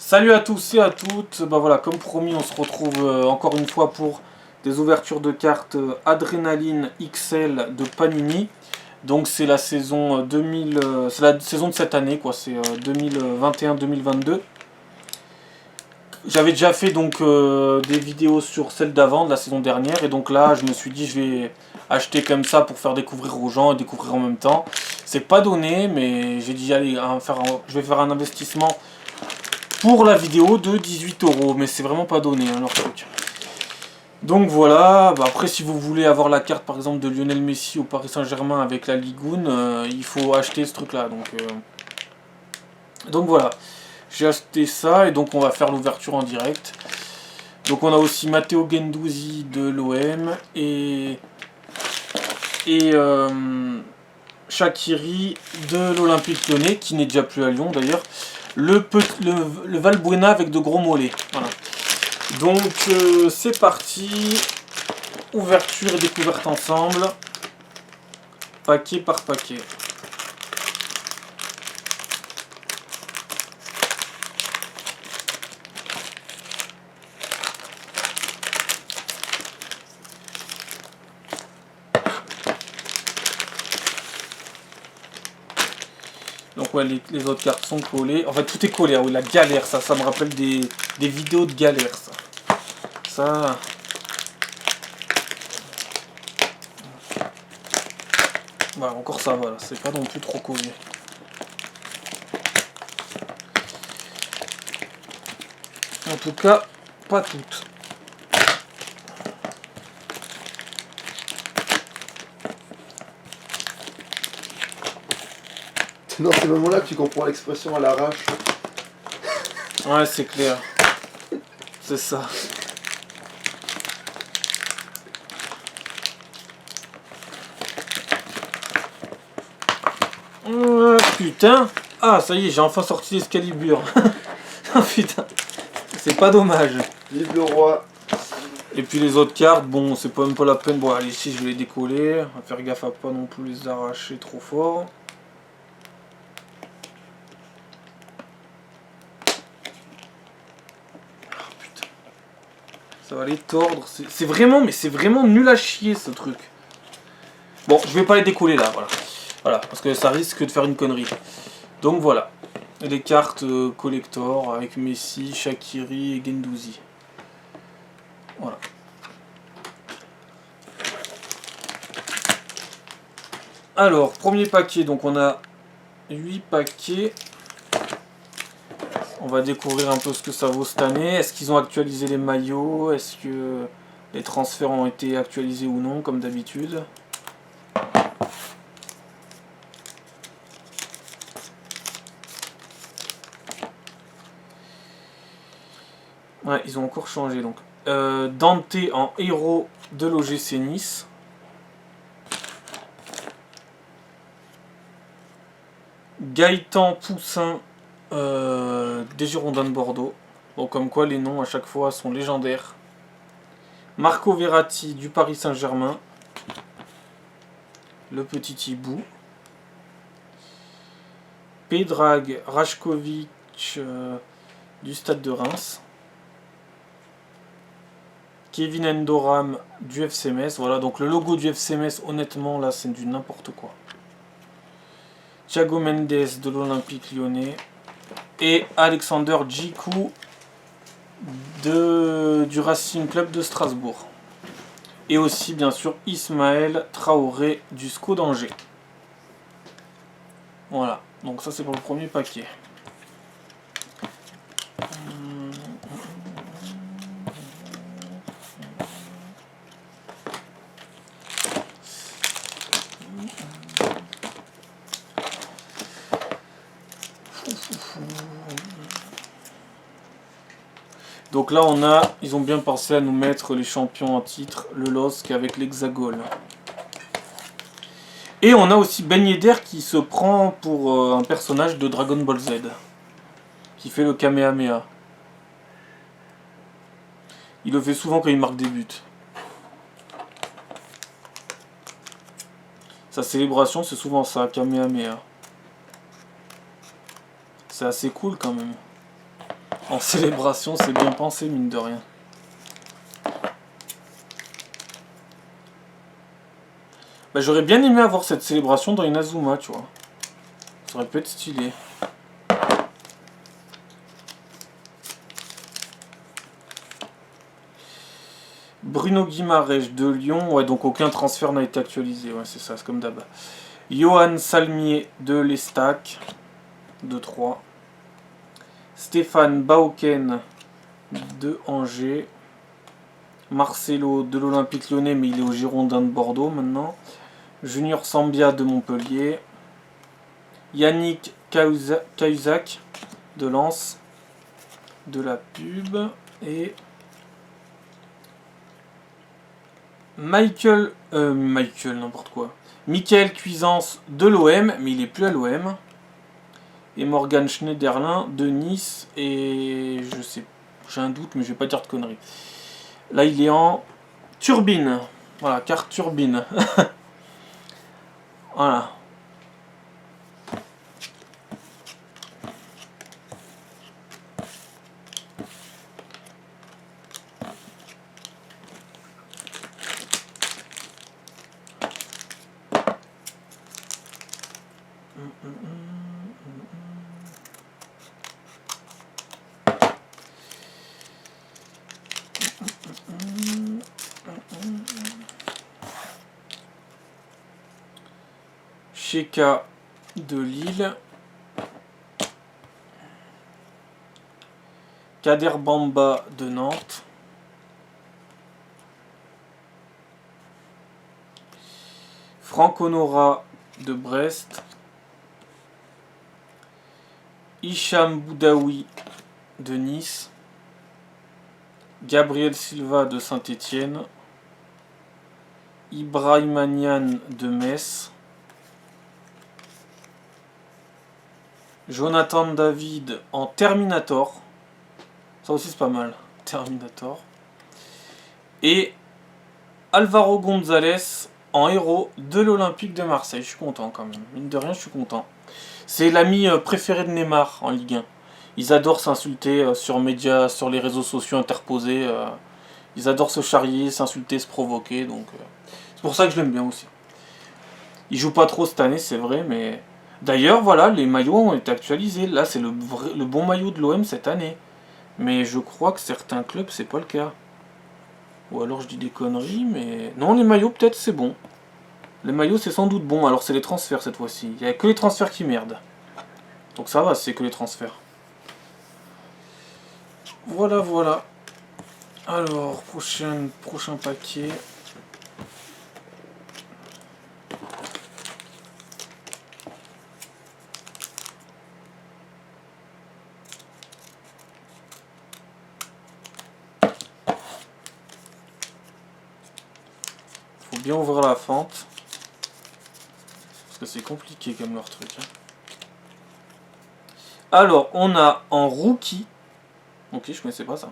Salut à tous et à toutes, bah voilà, comme promis on se retrouve encore une fois pour des ouvertures de cartes Adrénaline XL de Panini. Donc c'est la saison 2000, c'est la saison de cette année quoi, c'est 2021-2022. J'avais déjà fait donc des vidéos sur celle d'avant, de la saison dernière, et donc là je me suis dit je vais acheter comme ça pour faire découvrir aux gens et découvrir en même temps. C'est pas donné, mais j'ai dit allez, je vais faire un investissement pour la vidéo de 18 €, mais c'est vraiment pas donné hein, leur truc. Donc voilà, bah après si vous voulez avoir la carte par exemple de Lionel Messi au Paris Saint-Germain avec la Ligoune, il faut acheter ce truc là. Donc voilà, j'ai acheté ça et donc on va faire l'ouverture en direct. Donc on a aussi Matteo Guendouzi de l'OM et Shaqiri de l'Olympique Lyonnais, qui n'est déjà plus à Lyon d'ailleurs. Le Valbuena avec de gros mollets. Voilà. Donc c'est parti. Ouverture et découverte ensemble. Paquet par paquet. Donc ouais, les autres cartes sont collées. En fait, tout est collé. Ah oui, la galère, ça me rappelle des vidéos de galère, ça. Ça... Voilà, encore ça, voilà. C'est pas non plus trop collé. En tout cas, pas toutes. C'est dans ces moments-là que tu comprends l'expression à l'arrache. Ouais, c'est clair. C'est ça. Putain. Ah, ça y est, j'ai enfin sorti l'Excalibur. Oh putain. C'est pas dommage. Vive le roi. Et puis les autres cartes, bon, c'est pas même pas la peine. Bon, allez, ici, je vais les décoller. On va faire gaffe à pas non plus les arracher trop fort. Oh putain. Ça va les tordre. C'est vraiment, mais c'est vraiment nul à chier ce truc. Bon, je vais pas les décoller là, voilà. Voilà, parce que ça risque de faire une connerie. Donc voilà. Les cartes collector avec Messi, Shaqiri et Guendouzi. Voilà. Alors, premier paquet, donc on a 8 paquets. On va découvrir un peu ce que ça vaut cette année. Est-ce qu'ils ont actualisé les maillots? Est-ce que les transferts ont été actualisés ou non, comme d'habitude? Ouais, ils ont encore changé donc. Dante en héros de l'OGC Nice. Gaëtan Poussin des Girondins de Bordeaux. Bon, comme quoi les noms à chaque fois sont légendaires. Marco Verratti du Paris Saint-Germain. Le petit hibou. Predrag Rajkovic du Stade de Reims. Kevin Endoram du FC Metz. Voilà, donc le logo du FC Metz, honnêtement, là, c'est du n'importe quoi. Thiago Mendes de l'Olympique Lyonnais. Et Alexander Djikou du Racing Club de Strasbourg. Et aussi, bien sûr, Ismaël Traoré du SCO d'Angers. Voilà, donc ça c'est pour le premier paquet. Donc là ils ont bien pensé à nous mettre les champions en titre, le LOSC avec l'Hexagone. Et on a aussi Ben Yedder qui se prend pour un personnage de Dragon Ball Z. Qui fait le Kamehameha. Il le fait souvent quand il marque des buts. Sa célébration c'est souvent ça, Kamehameha. C'est assez cool quand même. En célébration, c'est bien pensé, mine de rien. Bah, j'aurais bien aimé avoir cette célébration dans Inazuma, tu vois. Ça aurait pu être stylé. Bruno Guimarães de Lyon. Ouais, donc aucun transfert n'a été actualisé. Ouais, c'est ça, c'est comme d'hab. Johan Salmier de l'Estac. De 3. Stéphane Bauken de Angers. Marcelo de l'Olympique Lyonnais, mais il est au Girondin de Bordeaux maintenant. Junior Sambia de Montpellier. Yannick Cahuzac de Lens. De la pub. Et Michael, n'importe quoi. Michael Cuisance de l'OM, mais il est plus à l'OM. Et Morgan Schneiderlin de Nice. Et je sais, j'ai un doute, mais je vais pas dire de conneries. Là, il est en turbine. Voilà, carte turbine. Voilà. Cheka de Lille. Kader Bamba de Nantes. Franck Honora de Brest. Hicham Boudaoui de Nice. Gabriel Silva de Saint-Étienne. Ibrahimanian de Metz. Jonathan David en Terminator. Ça aussi c'est pas mal. Terminator. Et Alvaro González en héros de l'Olympique de Marseille. Je suis content quand même. Mine de rien, je suis content. C'est l'ami préféré de Neymar en Ligue 1. Ils adorent s'insulter sur les réseaux sociaux interposés. Ils adorent se charrier, s'insulter, se provoquer. Donc c'est pour ça que je l'aime bien aussi. Il joue pas trop cette année, c'est vrai, mais d'ailleurs, voilà, les maillots ont été actualisés. Là, c'est le bon maillot de l'OM cette année. Mais je crois que certains clubs, c'est pas le cas. Ou alors je dis des conneries, mais non, les maillots, peut-être c'est bon. Les maillots, c'est sans doute bon. Alors c'est les transferts cette fois-ci. Il n'y a que les transferts qui merdent. Donc ça va, c'est que les transferts. Voilà, voilà. Alors, prochain paquet. Faut bien ouvrir la fente. Parce que c'est compliqué comme leur truc. Hein. Alors, on a en rookie. Ok, je connaissais pas ça.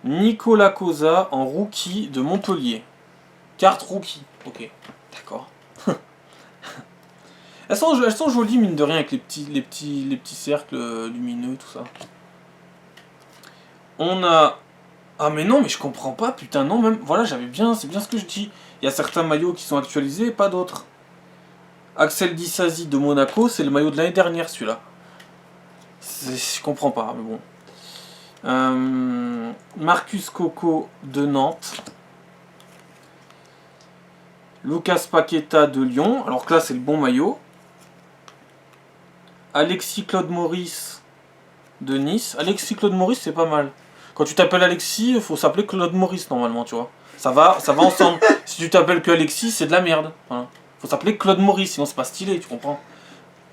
Nicolas Cosa en rookie de Montpellier. Carte rookie. Ok, d'accord. elles sont jolies mine de rien avec les petits cercles lumineux, tout ça. On a... Ah mais non, mais je comprends pas, putain, non, même... Voilà, c'est bien ce que je dis. Il y a certains maillots qui sont actualisés et pas d'autres. Axel Disasi de Monaco, c'est le maillot de l'année dernière, celui-là. Je comprends pas, mais bon. Marcus Coco de Nantes. Lucas Paqueta de Lyon. Alors que là, c'est le bon maillot. Alexis Claude Maurice de Nice. Alexis Claude Maurice, c'est pas mal. Quand tu t'appelles Alexis, il faut s'appeler Claude Maurice normalement, tu vois. Ça va ensemble. Si tu t'appelles que Alexis, c'est de la merde. Voilà. Faut s'appeler Claude Maurice, sinon c'est pas stylé, tu comprends.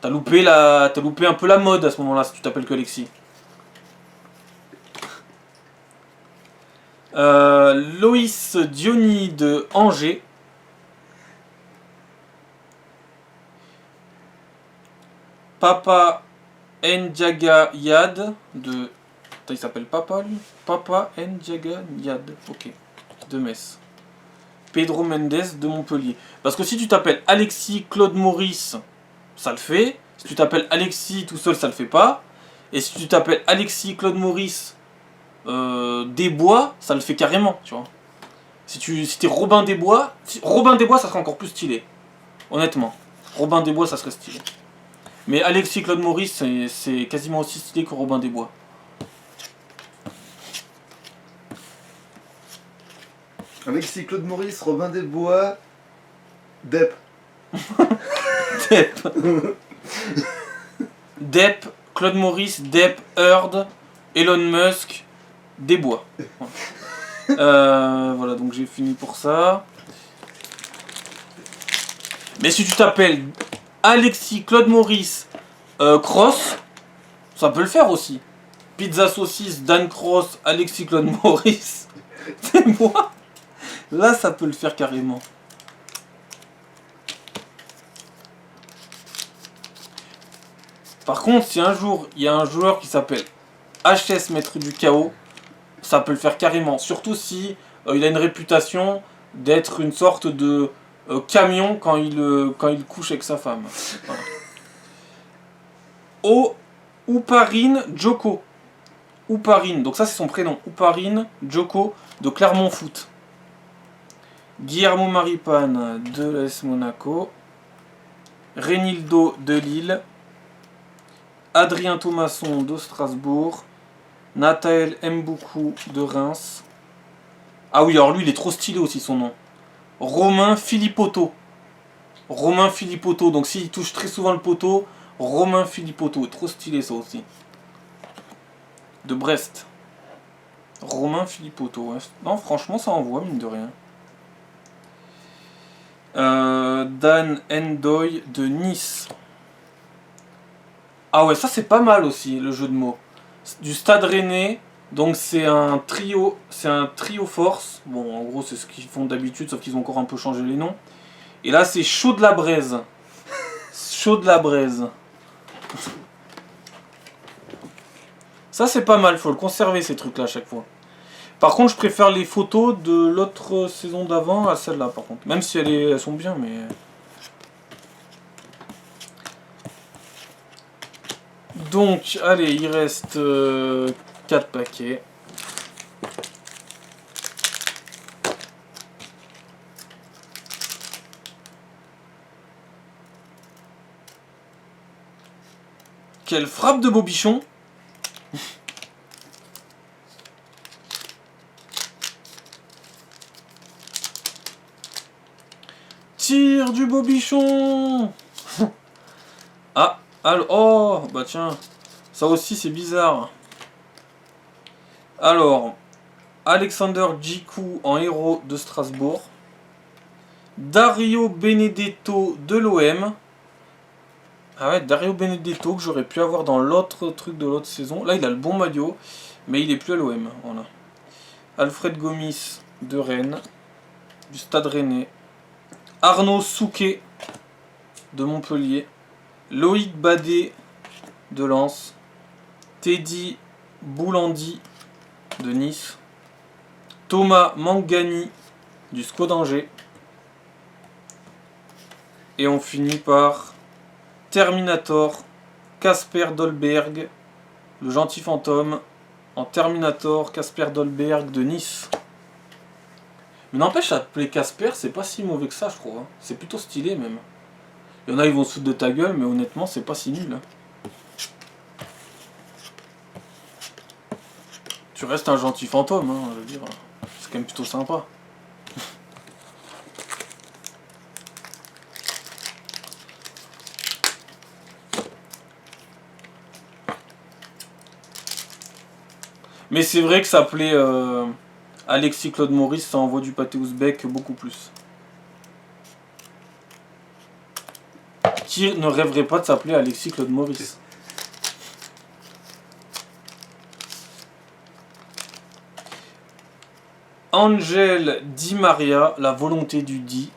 T'as loupé un peu la mode à ce moment-là si tu t'appelles que Alexis. Loïs Diony de Angers. Papa Ndiaga Yad de... Il s'appelle Papa lui. Papa Ndiaga Yad. Ok. De Metz. Pedro Mendes de Montpellier. Parce que si tu t'appelles Alexis Claude Maurice, ça le fait. Si tu t'appelles Alexis tout seul, ça le fait pas. Et si tu t'appelles Alexis Claude Maurice Desbois, ça le fait carrément, tu vois. Si t'es Robin Desbois, Robin Desbois, ça serait encore plus stylé. Honnêtement. Robin Desbois, ça serait stylé. Mais Alexis Claude Maurice, c'est quasiment aussi stylé que Robin Desbois. Alexis Claude Maurice, Robin Desbois, Depp. Depp. Depp, Claude Maurice, Depp, Heard, Elon Musk, Desbois. Voilà, donc j'ai fini pour ça. Mais si tu t'appelles Alexis Claude Maurice Cross, ça peut le faire aussi. Pizza saucisse, Dan Cross, Alexis Claude Maurice. C'est moi. Là, ça peut le faire carrément. Par contre, si un jour il y a un joueur qui s'appelle HS Maître du Chaos, ça peut le faire carrément. Surtout si il a une réputation d'être une sorte de camion quand il couche avec sa femme. Voilà. Ouparine Joko. Ouparine, donc ça c'est son prénom. Ouparine Joko de Clermont Foot. Guillermo Maripane de l'AS Monaco. Renildo de Lille. Adrien Thomasson de Strasbourg. Nathaël Mboukou de Reims. Ah oui, alors lui il est trop stylé aussi son nom. Romain Philippotto. Romain Philippotto, donc s'il touche très souvent le poteau, Romain Philippotto, trop stylé ça aussi. De Brest. Romain Philippotto, ouais. Non franchement ça envoie mine de rien. Dan Endoy de Nice. Ah ouais, ça c'est pas mal aussi le jeu de mots. Du Stade Rennais, donc c'est un trio force. Bon, en gros c'est ce qu'ils font d'habitude, sauf qu'ils ont encore un peu changé les noms. Et là c'est Chaud de la Braise. Chaud de la Braise. Ça c'est pas mal, faut le conserver ces trucs là à chaque fois. Par contre je préfère les photos de l'autre saison d'avant à celle-là par contre. Même si elles sont bien mais... Donc, allez, il reste 4 paquets. Quelle frappe de Bobichon! Tire du Bobichon! Ah! Alors, oh, bah tiens, ça aussi c'est bizarre. Alors, Alexander Djikou en héros de Strasbourg. Dario Benedetto de l'OM. Ah ouais, Dario Benedetto que j'aurais pu avoir dans l'autre truc de l'autre saison. Là il a le bon maillot, mais il est plus à l'OM. Voilà. Alfred Gomis de Rennes, du Stade Rennais. Arnaud Souquet de Montpellier. Loïc Badet de Lens. Teddy Boulandi de Nice. Thomas Mangani du SCO d'Angers. Et on finit par Terminator, Casper Dolberg, le gentil fantôme, en Terminator, Casper Dolberg de Nice. Mais n'empêche, appeler Casper, c'est pas si mauvais que ça, je trouve. Hein. C'est plutôt stylé même. Il y en a, ils vont se foutre de ta gueule, mais honnêtement, c'est pas si nul. Hein. Tu restes un gentil fantôme, hein, je veux dire. C'est quand même plutôt sympa. Mais c'est vrai que s'appeler Alexis Claude Maurice, ça envoie du pâté ouzbek beaucoup plus. Qui ne rêverait pas de s'appeler Alexis Claude Maurice? Angel Di Maria, la volonté du dit.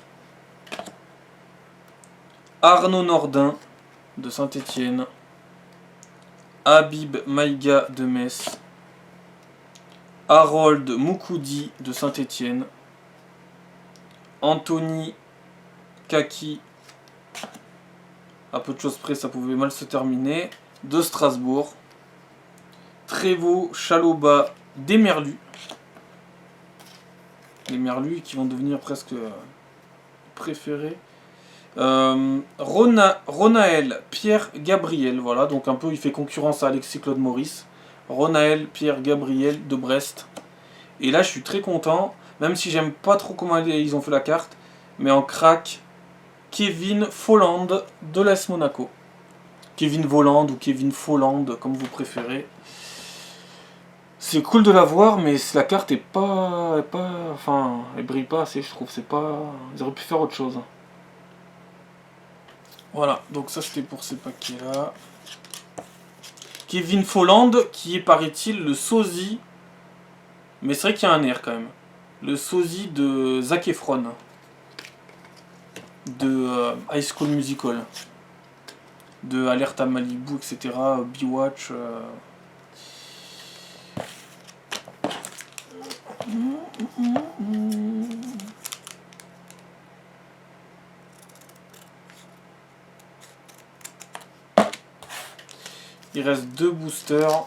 Arnaud Nordin de Saint-Étienne. Habib Maïga de Metz. Harold Moukoudi de Saint-Étienne. Anthony Kaki, à peu de choses près ça pouvait mal se terminer, de Strasbourg. Trévaux, Chaloba, des Merlus. Les Merlus qui vont devenir presque préférés. Ronaël, Pierre Gabriel, voilà, donc un peu il fait concurrence à Alexis Claude Maurice. Ronaël, Pierre Gabriel de Brest. Et là je suis très content, même si j'aime pas trop comment ils ont fait la carte, mais en crack, Kevin Folland de l'AS Monaco. Kevin Volland ou Kevin Folland, comme vous préférez. C'est cool de la voir, mais la carte est pas, enfin, elle brille pas assez, je trouve. C'est pas, ils auraient pu faire autre chose. Voilà, donc ça c'était pour ces paquets-là. Kevin Folland, qui est, paraît-il, le sosie, mais c'est vrai qu'il y a un air quand même. Le sosie de Zac Efron, de High School Musical, de Alerte à Malibu, etc. Bewatch. Il reste 2 boosters.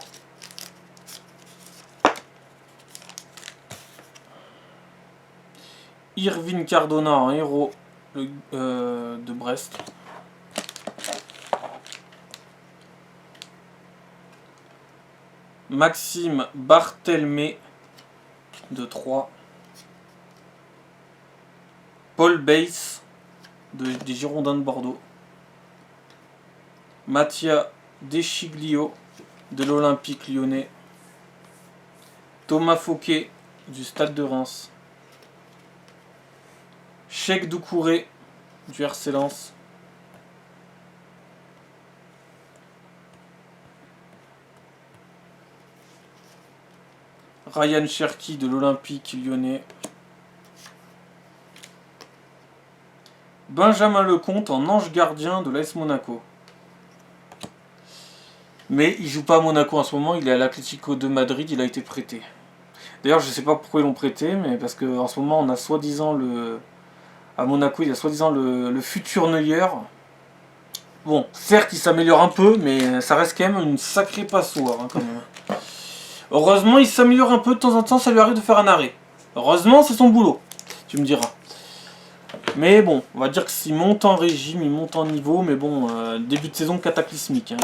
Irvine Cardona en héros de Brest. Maxime Barthelmé de 3. Paul Bass des Girondins de Bordeaux. Mattia Deschiglio de l'Olympique Lyonnais. Thomas Fouquet du Stade de Reims. Cheikh Doucouré du RC Lens. Ryan Cherki de l'Olympique Lyonnais. Benjamin Lecomte en ange gardien de l'AS Monaco. Mais il joue pas à Monaco en ce moment, il est à l'Atlético de Madrid, il a été prêté. D'ailleurs, je sais pas pourquoi ils l'ont prêté, mais parce qu'en ce moment, on a soi-disant à Monaco, il y a soi-disant le futur Neuer. Bon, certes, il s'améliore un peu, mais ça reste quand même une sacrée passoire, hein, quand même. Heureusement, il s'améliore un peu de temps en temps, ça lui arrive de faire un arrêt. Heureusement, c'est son boulot, tu me diras. Mais bon, on va dire que s'il monte en régime, il monte en niveau, mais bon, début de saison cataclysmique. Hein.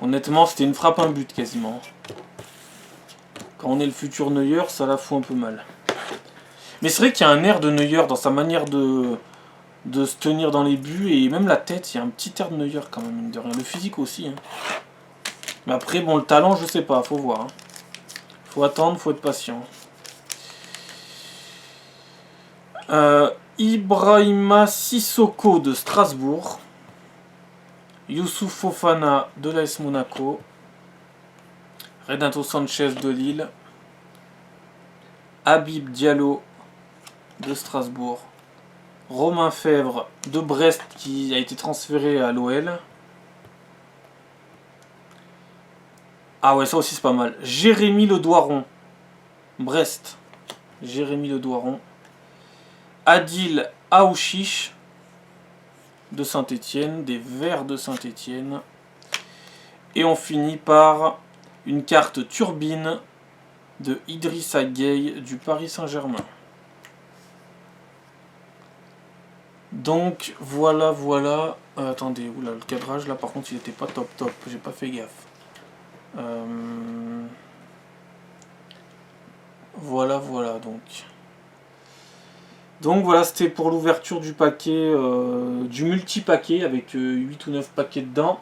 Honnêtement, c'était une frappe, un but quasiment. Quand on est le futur Neuer, ça la fout un peu mal. Mais c'est vrai qu'il y a un air de Neuer dans sa manière de se tenir dans les buts, et même la tête, il y a un petit air de Neuer quand même, mine de rien. Le physique aussi. Hein. Mais après, bon, le talent, je sais pas, faut voir. Hein. Faut attendre, faut être patient. Ibrahima Sissoko de Strasbourg. Youssouf Fofana de l'AS Monaco. Renato Sanchez de Lille. Habib Diallo de Strasbourg. Romain Fèvre de Brest qui a été transféré à l'OL. Ah ouais, ça aussi c'est pas mal. Jérémy Le Doiron. Brest. Jérémy Le Doiron. Adil Aouchiche de Saint-Étienne, des Verts de Saint-Étienne. Et on finit par une carte turbine de Idrissa Gueye du Paris Saint-Germain. Donc voilà. Attendez, oula, le cadrage là par contre il était pas top, j'ai pas fait gaffe. Voilà donc. Donc voilà, c'était pour l'ouverture du paquet, du multi-paquet avec 8 ou 9 paquets dedans.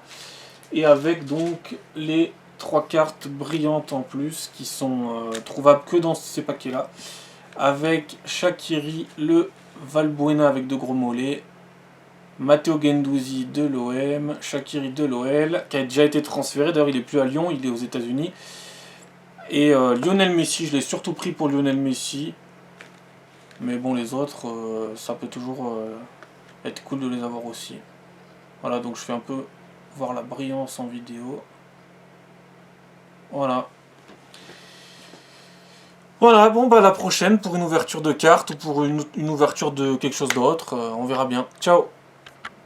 Et avec donc les 3 cartes brillantes en plus qui sont trouvables que dans ces paquets-là. Avec Shaqiri, le Valbuena avec de gros mollets. Matteo Guendouzi de l'OM. Shaqiri de l'OL, qui a déjà été transféré. D'ailleurs, il n'est plus à Lyon, il est aux États-Unis. Et Lionel Messi, je l'ai surtout pris pour Lionel Messi. Mais bon, les autres, ça peut toujours être cool de les avoir aussi. Voilà, donc je fais un peu voir la brillance en vidéo. Voilà. Voilà, bon, bah la prochaine pour une ouverture de carte ou pour une ouverture de quelque chose d'autre. On verra bien. Ciao!